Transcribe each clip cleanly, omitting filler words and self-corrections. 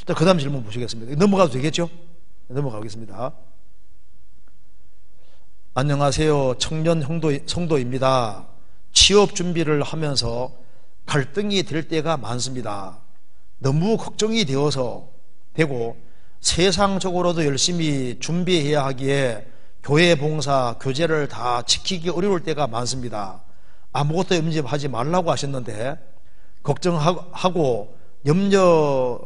그 다음 질문 보시겠습니다. 넘어가도 되겠죠? 넘어가겠습니다. 안녕하세요. 청년 성도입니다. 취업 준비를 하면서 갈등이 될 때가 많습니다. 너무 걱정이 되고 세상적으로도 열심히 준비해야 하기에 교회 봉사, 교제를 다 지키기 어려울 때가 많습니다. 아무것도 염려하지 말라고 하셨는데 걱정하고 염려하는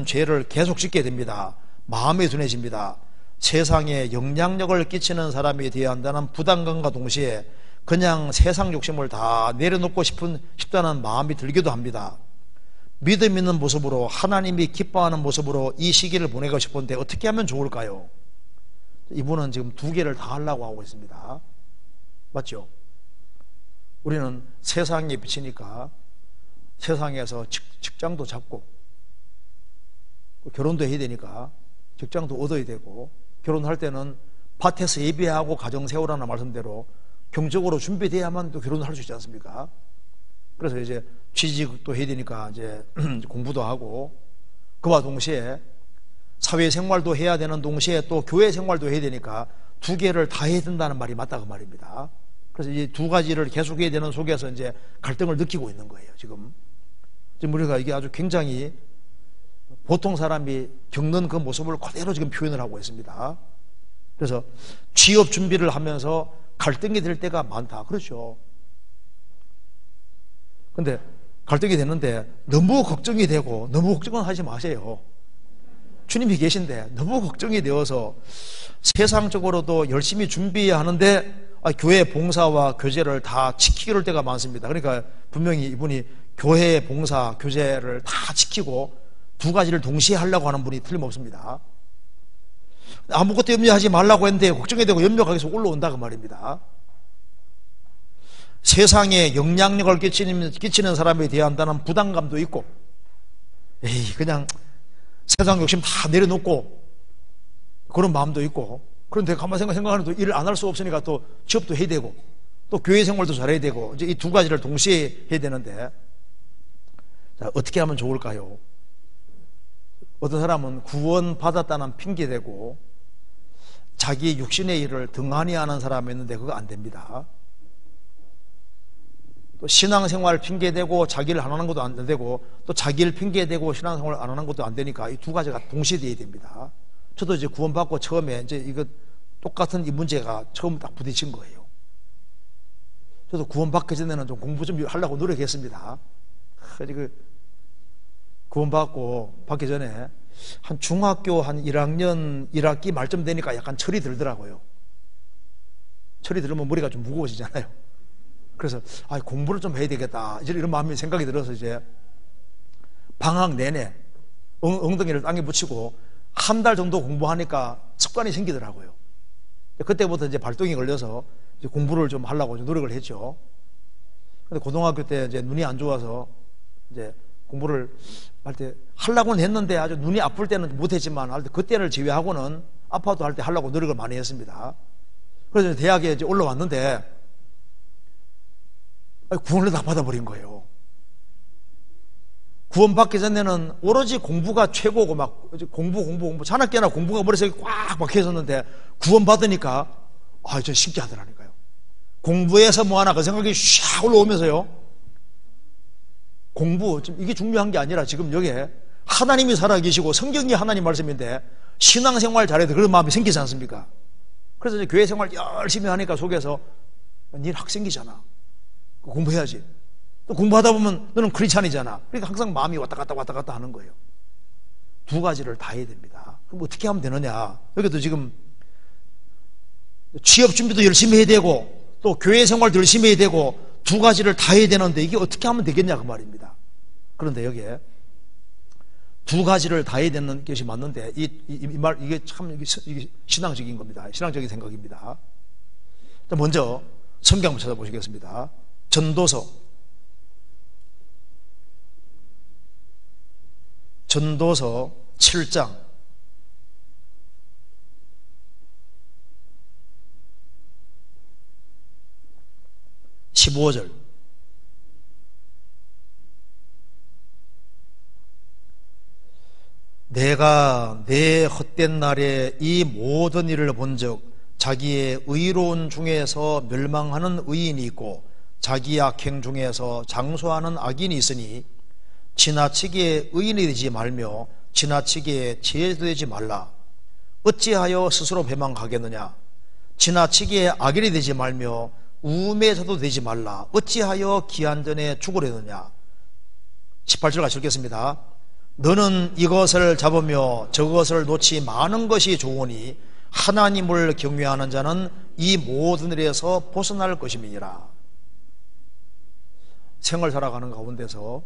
죄를 계속 짓게 됩니다. 마음이 둔해집니다. 세상에 영향력을 끼치는 사람이 되어야 한다는 부담감과 동시에 그냥 세상 욕심을 다 내려놓고 싶다는 마음이 들기도 합니다. 믿음 있는 모습으로 하나님이 기뻐하는 모습으로 이 시기를 보내고 싶은데 어떻게 하면 좋을까요? 이분은 지금 두 개를 다 하려고 하고 있습니다. 맞죠? 우리는 세상에 비치니까 세상에서 직장도 잡고 결혼도 해야 되니까 직장도 얻어야 되고 결혼할 때는 밭에서 예비하고 가정 세우라는 말씀대로 경적으로 준비돼야만 또 결혼을 할 수 있지 않습니까? 그래서 이제 취직도 해야 되니까 이제 공부도 하고 그와 동시에 사회생활도 해야 되는 동시에 또 교회 생활도 해야 되니까 두 개를 다 해야 된다는 말이 맞다 그 말입니다. 그래서 이 두 가지를 계속 해야 되는 속에서 이제 갈등을 느끼고 있는 거예요. 지금 우리가 이게 아주 굉장히 보통 사람이 겪는 그 모습을 그대로 지금 표현을 하고 있습니다. 그래서 취업 준비를 하면서 갈등이 될 때가 많다. 그렇죠. 근데 갈등이 되는데 너무 걱정이 되고 너무 걱정은 하지 마세요. 주님이 계신데 너무 걱정이 되어서 세상적으로도 열심히 준비해야 하는데 교회 봉사와 교제를 다 지키기를 때가 많습니다. 그러니까 분명히 이분이 교회 봉사, 교제를 다 지키고 두 가지를 동시에 하려고 하는 분이 틀림없습니다. 아무것도 염려하지 말라고 했는데 걱정이 되고 염려가 계속 올라온다 그 말입니다. 세상에 영향력을 끼치는 사람에 대해야 한다는 부담감도 있고 그냥 세상 욕심 다 내려놓고 그런 마음도 있고 그런데 가만히 생각하면 또 일을 안 할 수 없으니까 또 취업도 해야 되고 또 교회 생활도 잘해야 되고 이제 이 두 가지를 동시에 해야 되는데 자, 어떻게 하면 좋을까요? 어떤 사람은 구원받았다는 핑계대고 자기 육신의 일을 등한히 하는 사람이 있는데 그거 안 됩니다. 또 신앙생활 핑계대고 자기를 안 하는 것도 안 되고 또 자기를 핑계대고 신앙생활 안 하는 것도 안 되니까 이 두 가지가 동시에 돼야 됩니다. 저도 이제 구원받고 처음에 이제 이거 똑같은 이 문제가 처음 딱 부딪힌 거예요. 저도 구원받기 전에는 좀 공부 좀 하려고 노력했습니다. 구원받고 받기 전에 한 중학교 한 1학년 1학기 말쯤 되니까 약간 철이 들더라고요. 철이 들으면 머리가 좀 무거워지잖아요. 그래서 공부를 좀 해야 되겠다 이런 마음이 생각이 들어서 이제 방학 내내 엉덩이를 땅에 붙이고 한 달 정도 공부하니까 습관이 생기더라고요. 그때부터 이제 발동이 걸려서 이제 공부를 좀 하려고 노력을 했죠. 근데 고등학교 때 이제 눈이 안 좋아서 이제 공부를 할 때 하려고는 했는데 아주 눈이 아플 때는 못했지만 할 때 그때를 제외하고는 아파도 할 때 하려고 노력을 많이 했습니다. 그래서 대학에 이제 올라왔는데 구원을 다 받아버린 거예요. 구원받기 전에는 오로지 공부가 최고고 막 공부 자나깨나 공부가 머릿속에 꽉 박혀있었는데 구원받으니까 저 신기하더라니까요. 공부해서 뭐하나 그 생각이 샥 올라오면서요. 공부 지금 이게 중요한 게 아니라 지금 여기에 하나님이 살아계시고 성경이 하나님 말씀인데 신앙생활 잘해야 돼 그런 마음이 생기지 않습니까? 그래서 이제 교회 생활 열심히 하니까 속에서 니 학생이잖아. 공부해야지. 또 공부하다 보면 너는 크리스찬이잖아. 그러니까 항상 마음이 왔다 갔다 하는 거예요. 두 가지를 다 해야 됩니다. 그럼 어떻게 하면 되느냐? 여기도 지금 취업 준비도 열심히 해야 되고 또 교회 생활도 열심히 해야 되고 두 가지를 다 해야 되는데 이게 어떻게 하면 되겠냐 그 말입니다. 그런데 여기에 두 가지를 다 해야 되는 것이 맞는데 이게 참 이게 신앙적인 겁니다. 신앙적인 생각입니다. 먼저 성경 한번 찾아보시겠습니다. 전도서 7장 15절 내가 내 헛된 날에 이 모든 일을 본즉 자기의 의로운 중에서 멸망하는 의인이 있고 자기 악행 중에서 장수하는 악인이 있으니 지나치게 의인이 되지 말며 지나치게 지혜되지 말라. 어찌하여 스스로 배망하겠느냐? 지나치게 악인이 되지 말며 우매자도 되지 말라. 어찌하여 기한전에 죽으려느냐? 18절 같이 읽겠습니다. 너는 이것을 잡으며 저것을 놓지 마는 것이 좋으니 하나님을 경외하는 자는 이 모든 일에서 벗어날 것임이니라. 생을 살아가는 가운데서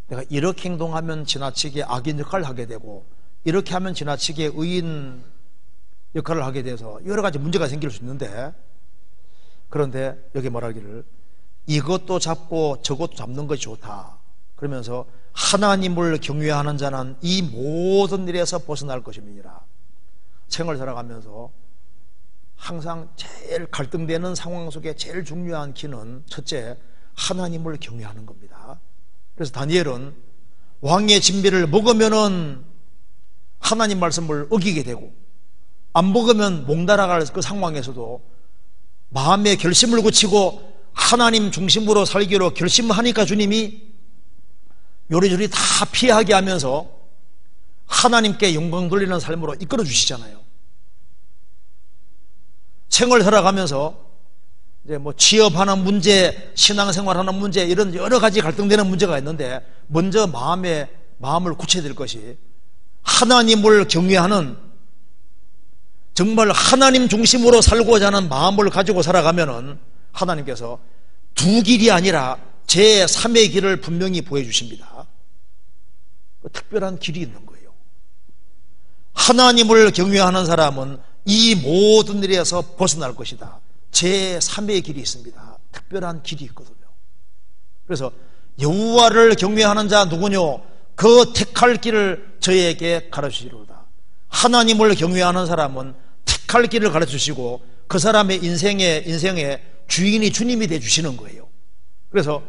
내가 이렇게 행동하면 지나치게 악인 역할을 하게 되고 이렇게 하면 지나치게 의인 역할을 하게 돼서 여러 가지 문제가 생길 수 있는데, 그런데 여기 말하기를 이것도 잡고 저것도 잡는 것이 좋다 그러면서 하나님을 경외하는 자는 이 모든 일에서 벗어날 것임이니라. 생을 살아가면서 항상 제일 갈등되는 상황 속에 제일 중요한 키는 첫째, 하나님을 경외하는 겁니다. 그래서 다니엘은 왕의 진비를 먹으면은 하나님 말씀을 어기게 되고 안 먹으면 몽달아갈 그 상황에서도 마음의 결심을 굳히고 하나님 중심으로 살기로 결심하니까 주님이 요리조리 다 피하게 하면서 하나님께 영광 돌리는 삶으로 이끌어 주시잖아요. 생을 살아가면서 이제 뭐 취업하는 문제, 신앙생활하는 문제, 이런 여러 가지 갈등되는 문제가 있는데 먼저 마음을 굳혀야 될 것이 하나님을 경외하는, 정말 하나님 중심으로 살고자 하는 마음을 가지고 살아가면은 하나님께서 두 길이 아니라 제3의 길을 분명히 보여주십니다. 특별한 길이 있는 거예요. 하나님을 경외하는 사람은 이 모든 일에서 벗어날 것이다. 제3의 길이 있습니다. 특별한 길이 있거든요. 그래서 여호와를 경외하는 자 누구뇨? 그 택할 길을 저에게 가르치시리로다. 하나님을 경외하는 사람은 택할 길을 가르치시고 그 사람의 인생의 주인이 주님이 되어주시는 거예요. 그래서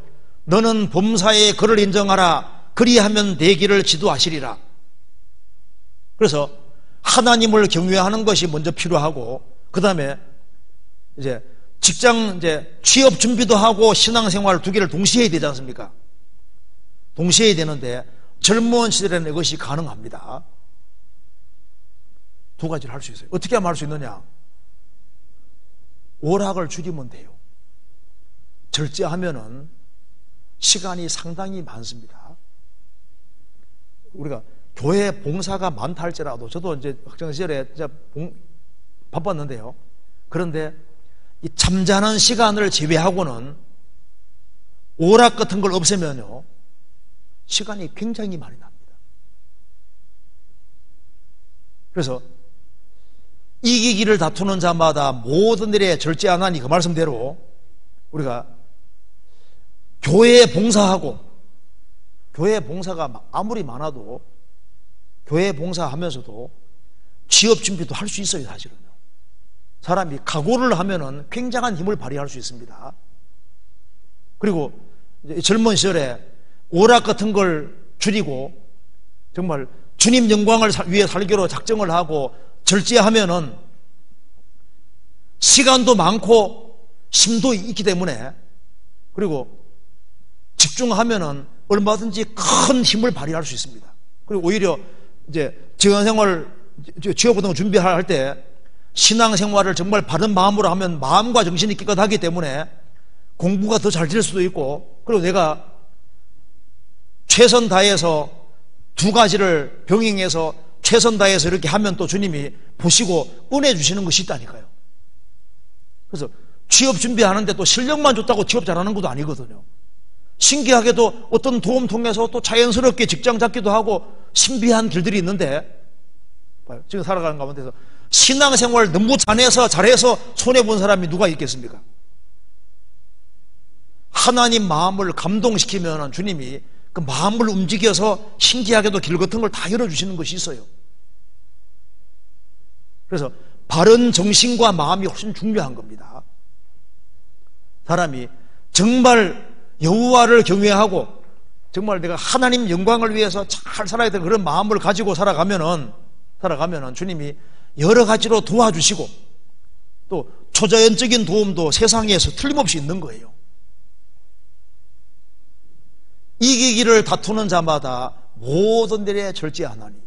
너는 범사의 그를 인정하라. 그리하면 내 길을 지도하시리라. 그래서 하나님을 경외하는 것이 먼저 필요하고, 그 다음에 이제 직장 취업 준비도 하고 신앙생활 두 개를 동시에 해야 되지 않습니까? 동시에 해야 되는데 젊은 시절에는 이것이 가능합니다. 두 가지를 할 수 있어요. 어떻게 하면 할 수 있느냐? 오락을 줄이면 돼요. 절제하면은 시간이 상당히 많습니다. 우리가 교회 봉사가 많다 할지라도 저도 이제 학창 시절에 진짜 바빴는데요. 그런데 이 잠자는 시간을 제외하고는 오락 같은 걸 없애면요 시간이 굉장히 많이 납니다. 그래서 이기기를 다투는 자마다 모든 일에 절제하나니 그 말씀대로 우리가 교회에 봉사하고, 교회 봉사가 아무리 많아도 교회 봉사하면서도 취업 준비도 할 수 있어요. 사실은요. 사람이 각오를 하면은 굉장한 힘을 발휘할 수 있습니다. 그리고 젊은 시절에 오락 같은 걸 줄이고 정말 주님 영광을 위해 살기로 작정을 하고 절제하면은 시간도 많고 힘도 있기 때문에, 그리고 집중하면은 얼마든지 큰 힘을 발휘할 수 있습니다. 그리고 오히려 이제 직원생활, 취업 같은 거 준비할 때 신앙생활을 정말 바른 마음으로 하면 마음과 정신이 깨끗하기 때문에 공부가 더 잘 될 수도 있고, 그리고 내가 최선 다해서 두 가지를 병행해서 최선 다해서 이렇게 하면 또 주님이 보시고 은혜 주시는 것이 있다니까요. 그래서 취업 준비하는데 또 실력만 좋다고 취업 잘하는 것도 아니거든요. 신기하게도 어떤 도움 통해서 또 자연스럽게 직장 잡기도 하고 신비한 길들이 있는데, 지금 살아가는 가운데서 신앙생활 너무 잘해서 손해본 사람이 누가 있겠습니까? 하나님 마음을 감동시키면 주님이 그 마음을 움직여서 신기하게도 길 같은 걸 다 열어주시는 것이 있어요. 그래서 바른 정신과 마음이 훨씬 중요한 겁니다. 사람이 정말 여호와를 경외하고 정말 내가 하나님 영광을 위해서 잘 살아야 되는 그런 마음을 가지고 살아가면은 주님이 여러 가지로 도와주시고 또 초자연적인 도움도 세상에서 틀림없이 있는 거예요. 이기기를 다투는 자마다 모든 일에 절제하나니,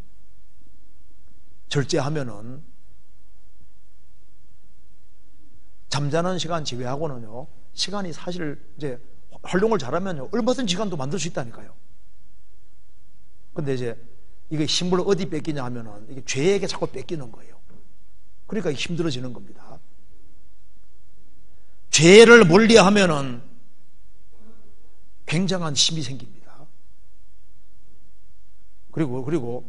절제하면은 잠자는 시간 제외하고는요, 시간이 사실 이제 활동을 잘하면요, 얼마든지 시간도 만들 수 있다니까요. 근데 이제 이게 힘을 어디 뺏기냐 하면은 이게 죄에게 자꾸 뺏기는 거예요. 그러니까 힘들어지는 겁니다. 죄를 멀리 하면은 굉장한 힘이 생깁니다. 그리고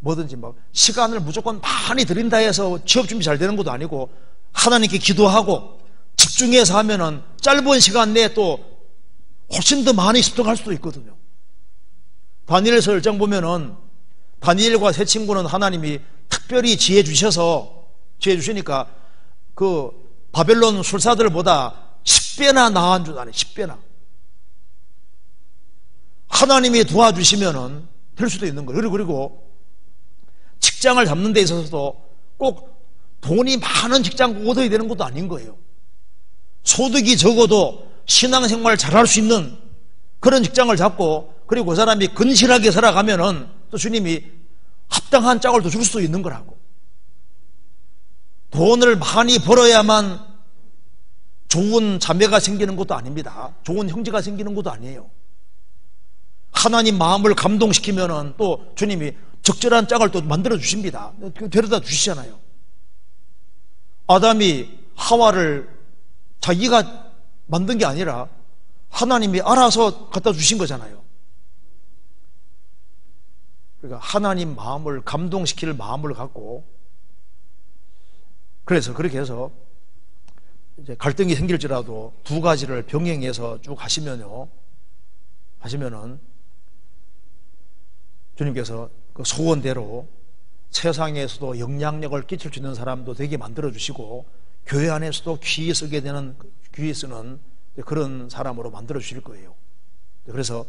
뭐든지 막 시간을 무조건 많이 들인다 해서 취업 준비 잘 되는 것도 아니고, 하나님께 기도하고 집중해서 하면은 짧은 시간 내에 또 훨씬 더 많이 습득할 수도 있거든요. 다니엘서 1장 보면은 다니엘과 세 친구는 하나님이 특별히 지혜 주시니까 그 바벨론 술사들보다 10배나 나은 줄 아네. 10배나. 하나님이 도와주시면은 될 수도 있는 거예요. 그리고 직장을 잡는 데 있어서도 꼭 돈이 많은 직장 얻어야 되는 것도 아닌 거예요. 소득이 적어도 신앙생활 잘할 수 있는 그런 직장을 잡고, 그리고 그 사람이 근실하게 살아가면은 또 주님이 합당한 짝을 더 줄 수도 있는 거라고. 돈을 많이 벌어야만 좋은 자매가 생기는 것도 아닙니다. 좋은 형제가 생기는 것도 아니에요. 하나님 마음을 감동시키면은 또 주님이 적절한 짝을 또 만들어 주십니다. 데려다 주시잖아요. 아담이 하와를 자기가 만든 게 아니라 하나님이 알아서 갖다 주신 거잖아요. 그러니까 하나님 마음을 감동시킬 마음을 갖고, 그래서 그렇게 해서 이제 갈등이 생길지라도 두 가지를 병행해서 쭉 하시면은 주님께서 그 소원대로 세상에서도 영향력을 끼칠 수 있는 사람도 되게 만들어주시고, 교회 안에서도 귀히 쓰는 그런 사람으로 만들어주실 거예요. 그래서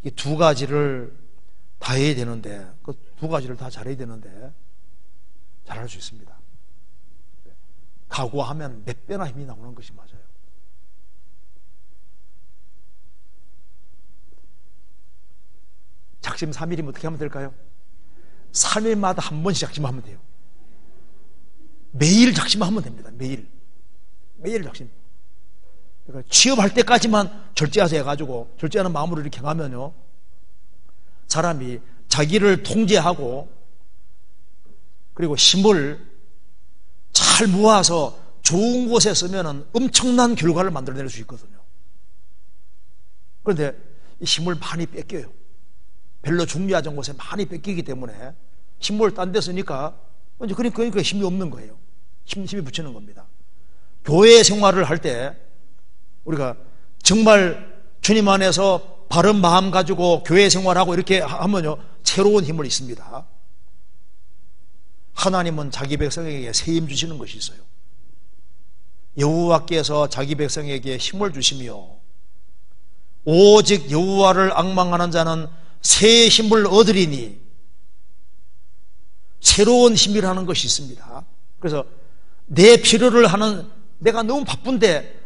이 두 가지를 다 해야 되는데, 그 두 가지를 다 잘해야 되는데 잘할 수 있습니다. 각오하면 몇 배나 힘이 나오는 것이 맞아요. 작심 3일이면 어떻게 하면 될까요? 3일마다 한 번씩 작심하면 돼요. 매일 작심하면 됩니다. 매일 작심. 그러니까 취업할 때까지만 절제하세요 해가지고, 절제하는 마음으로 이렇게 하면요, 사람이 자기를 통제하고 그리고 힘을 잘 모아서 좋은 곳에 쓰면은 엄청난 결과를 만들어낼 수 있거든요. 그런데 이 힘을 많이 뺏겨요. 별로 중요하지 곳에 많이 뺏기기 때문에 힘을 딴 데 쓰니까 그러니까 힘이 없는 거예요. 힘이 붙이는 겁니다. 교회 생활을 할 때 우리가 정말 주님 안에서 바른 마음 가지고 교회 생활하고 이렇게 하면요, 새로운 힘을 있습니다. 하나님은 자기 백성에게 새 힘 주시는 것이 있어요. 여호와께서 자기 백성에게 힘을 주시며 오직 여호와를 앙망하는 자는 새 힘을 얻으리니, 새로운 힘이라는 것이 있습니다. 그래서 내 필요를 하는, 내가 너무 바쁜데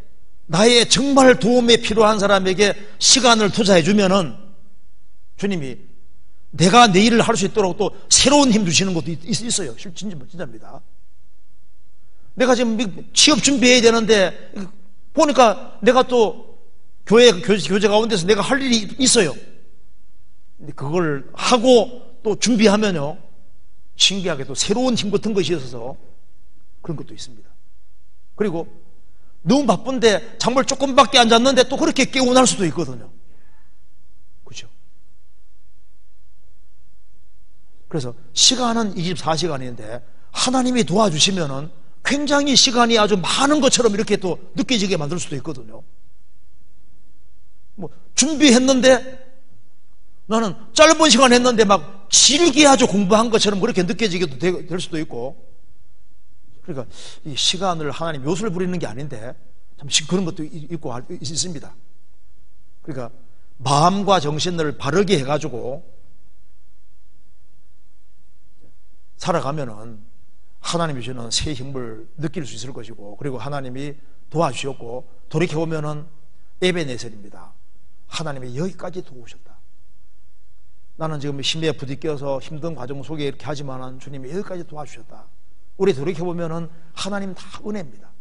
나의 정말 도움이 필요한 사람에게 시간을 투자해 주면은 주님이 내가 내 일을 할 수 있도록 또 새로운 힘 주시는 것도 있어요. 진짜입니다. 내가 지금 취업 준비해야 되는데 보니까 내가 또 교제 가운데서 내가 할 일이 있어요. 근데 그걸 하고 또 준비하면요, 신기하게도 새로운 힘 같은 것이 있어서 그런 것도 있습니다. 그리고 너무 바쁜데 잠을 조금밖에 안 잤는데 또 그렇게 깨어날 수도 있거든요. 그렇죠? 그래서 시간은 24시간인데 하나님이 도와주시면은 굉장히 시간이 아주 많은 것처럼 이렇게 또 느껴지게 만들 수도 있거든요. 뭐 준비했는데 나는 짧은 시간 했는데 막 길게 아주 공부한 것처럼 그렇게 느껴지게도 될 수도 있고, 그러니까 이 시간을 하나님 요술 부리는 게 아닌데 참 그런 것도 있고 있습니다. 그러니까 마음과 정신을 바르게 해가지고 살아가면은 하나님이 주는 새 힘을 느낄 수 있을 것이고, 그리고 하나님이 도와주셨고, 돌이켜보면은 에베네셀입니다. 하나님이 여기까지 도우셨다. 나는 지금 힘에 부딪혀서 힘든 과정 속에 이렇게 하지만은 주님이 여기까지 도와주셨다. 우리 돌이켜보면은 하나님 다 은혜입니다.